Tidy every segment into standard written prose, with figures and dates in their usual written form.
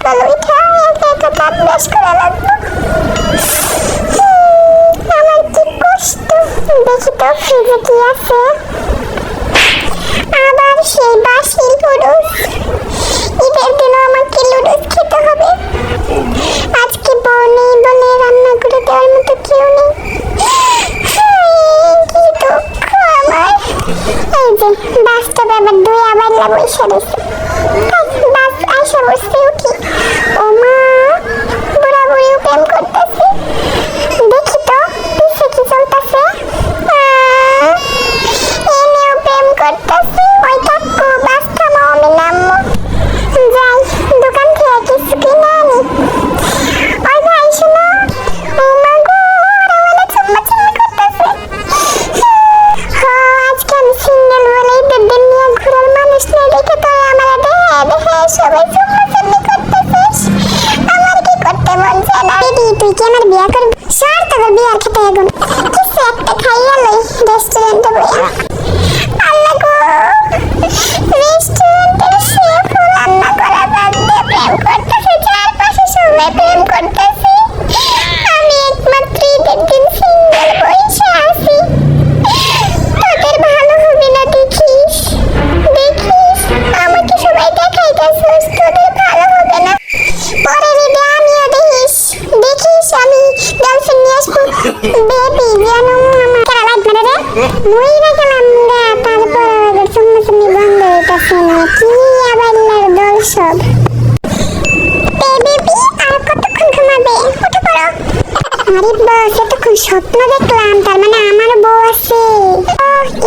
সকাল উঠে একা একা দাঁত ব্রাশ করা লাগলো। আমার কি কষ্ট। দেখি তো ফ্রিজে কি আছে। আবার সেই বাসি লুডুস। ঈদের দিনও আমাকে লুডুস খেতে হবে। আজকে বউ নেই বলে রান্না করে দেওয়ার মতো কেউ নেই। কি দুঃখ আমার। এই যে বাসটা আবার দুই আবার বসে রয়েছে। বাস আইসা বসতে উঠি। ও মা, বুড়া বুড়িও প্রেম করতেছে। দেখি তো পিছে কি চলতেছে। এনেও প্রেম করতেছে। ওই কাকু বাস থামাও, আমি নামবো। যাই দোকান থেকে কিছু কিনে আনি। ওই ভাই শোনো। ও মা গো, ওরা বলে চুম্মা চুম্মি করতেছে। আজকে আমি সিঙ্গেল বলে ঈদের দিন নিয়ে ঘোরার মানুষ নেই দেখে তোরা আমার দেখে সবাই চুম্মা চুম্মি করতেছিস। আমার কি করতে মন চায় না। দিদি তুই কি আমার বিয়ে করবি? সর তোর বিয়ার খেতে আগুন। কিছু একটা খাইয়া লই রেস্টুরেন্টে বইয়া। আল্লাহ গো, রেস্টুরেন্টের শেফ রান্না করা বাদ দিয়ে প্রেম করতেছে। চারপাশে সবাই প্রেম করতেছে। আমি একমাত্র ঈদের দিন সিঙ্গেল বসে আছি। তোদের ভালো হবে না দেখিস। দেখিস আমাকে সবাই দেখাইতেছিস। তোদের ভালো হবে না। পরের ঈদে আমিও দেখিস। দেখিস আমি গার্লফ্রেন্ড নিয়ে আসবো। বেবি জানো আমার কেন লাইট মারে রে। মইরা গেলাম গা। তারপর চুম্মা চুম্মি বন্ধ হইতেছে না। কি আবার দল সব। বেবি আর কতক্ষণ ঘুমাবে? উঠে পড়ো। আরে বস, এতক্ষণ স্বপ্ন দেখলাম। তার মানে আমার বউ আছে।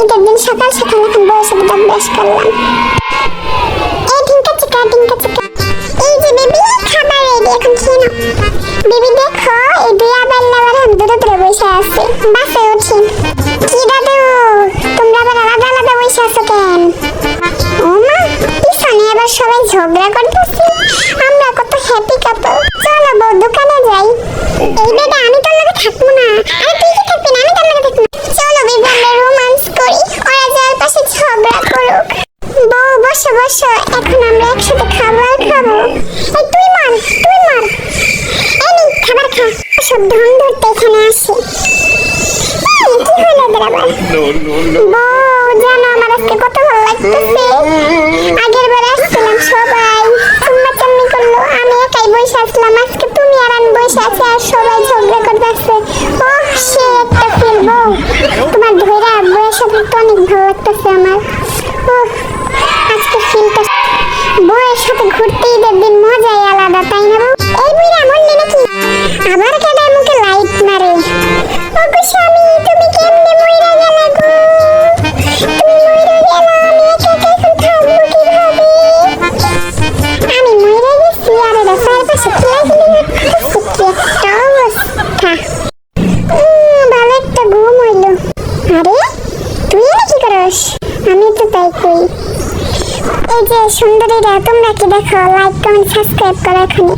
ঈদের দিন সকাল সকাল এখন বউয়ের সাথে দাঁত ব্রাশ করলাম। এই টিঙ্কা চিকা টিঙ্কা চিকা। এই যে বেবি, খাবার রেডি, এখন খেয়ে নাও। বেবি দেখো, এই দুই আবার লাভার হাত দূরে দূরে বসে আছে। বাসে উঠি। কি দাদু, তোমরা আবার আলাদা আলাদা বসে আছো কেন? ও মা, পিছনে আবার সবাই ঝগড়া করতেছে। আমরা কত হ্যাপি কাপল। চলো বউ দোকানে যাই। এই বেটা, আমি তোর লগে থাকবো না। আরে তুই কি থাকবি না? আমি তোর লগে থাকবো। চলো বেবি, আমরা রোমান্স করি। ওরা যার পাশে ঝগড়া করুক। বউ বসো বসো, এখন আমরা একসাথে খাবার খাবো। এই তুই মার, তুই মার। এই নে খাবার খা। সব ধন ধরতে এখানে আসি। কি হলো এদের আবার? বউ জানো আমার আজকে কত ভালো লাগতেছে। আগের বার আসছিলাম সবাই চুম্মা চাম্মি করলো। আমি একাই বসে আসলাম। আজকে তুমি আর আমি বসে আছি আর সবাই ঝগড়া করতেছে। ওহ সে একটা ফিল। বউ তোমার ধৈরা বউয়ের সাথে তো অনেক ভালো লাগতেছে আমার। ওহ আজকে ফিলটা। বউয়ের সাথে ঘুরতে ঈদের দিন মজাই আলাদা, তাই না বউ? এই বুইরা মরলি নাকি? আবার কেডা মুখে লাইট মারে। ও গো স্বামী, তুমি কেমনে মইরা গেলা গো? তুমি মইরা গেলা, আমি একা একা এখন থাকবো কিভাবে? আমি মইরা গেছি আর এরা চারপাশে খেলাখেলি করতেছে। কি একটা অবস্থা। ভালো একটা ঘুম হইল। আরে তুই এনে কি করস? আমি তো তাই কই। এই যে সুন্দরীরা, তোমরা কি দেখো? লাইক কমেন্ট সাবস্ক্রাইব করো এখনই।